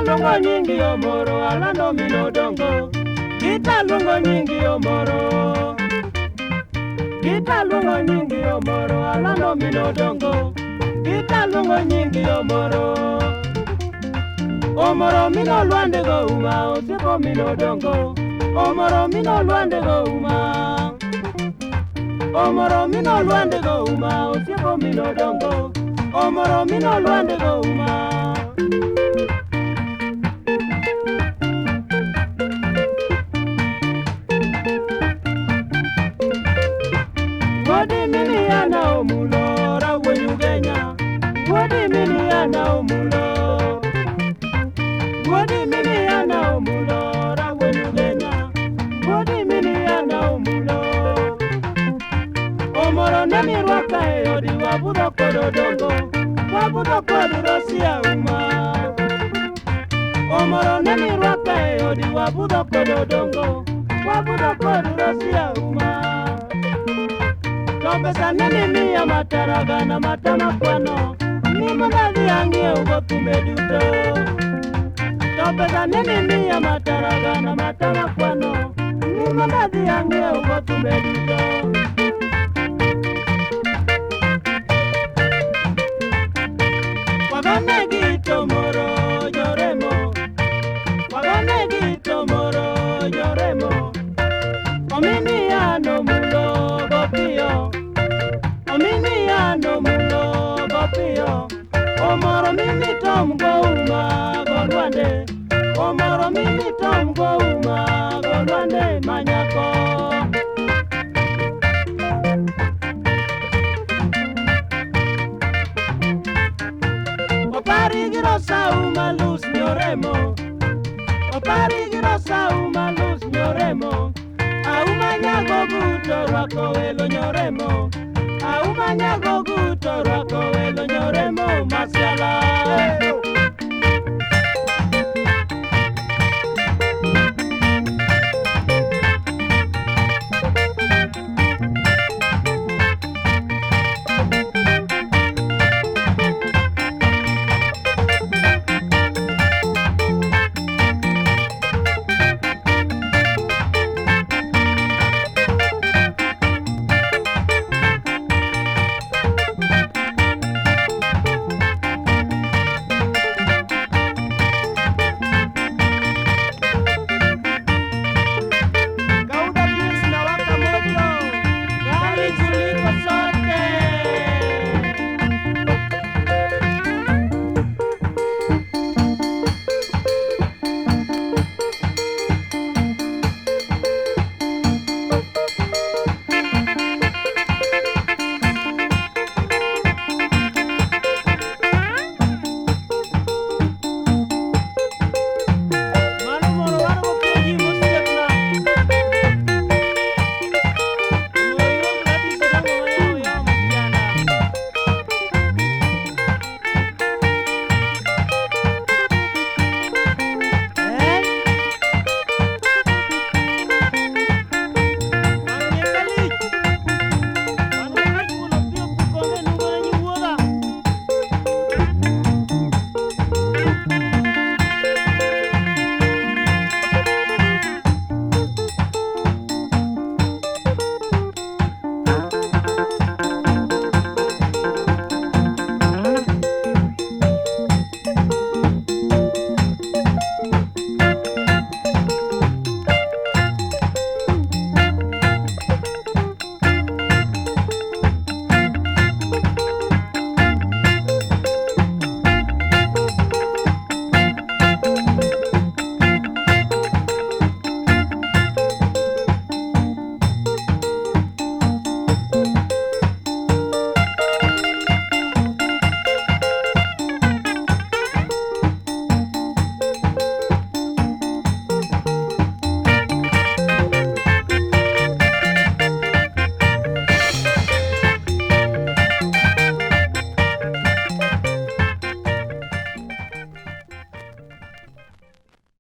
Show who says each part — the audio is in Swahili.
Speaker 1: lungo nyingi Omoro Alando minodongo. Kita lungo nyingi Omoro. Kita lungo nyingi Omoro Alando minodongo. Kita lungo nyingi Omoro. Omoro mino luande go uma osiepo minodongo. Omoro mino luande go uma. Omoro mino luande go uma osiepo minodongo. Omoro mino luande go uma. Wodi mini ana omulo rawenyu Kenya. Wodi mini ana omulo. Wodi mini ana omulo rawenyu Kenya. Wodi mini ana omulo. Omoro nemi rwaka e odi wabudo kodo dongo. Wabudo kodo rosia uma. Omoro nemi rwaka e odi wabudo kodo dongo. Wabudo kodo rosia uma. Pesa nini miya mataraga na matama kwano. Ni madadi angie ugo tumeduto. Pesa nini miya mataraga na matama kwano. Ni madadi angie ugo tumeduto. Wagane gito moro yoremo. Wagane gito moro yoremo. Omini ano mulo gopio. Omini ano mulo gopio. Omoro mimi tom go uma gorwande. Omoro mimi tom go uma gorwande manyako. Opari girosa uma luz nyoremo. Opari girosa uma luz nyoremo. Auma nyago buto rako elo nyoremo.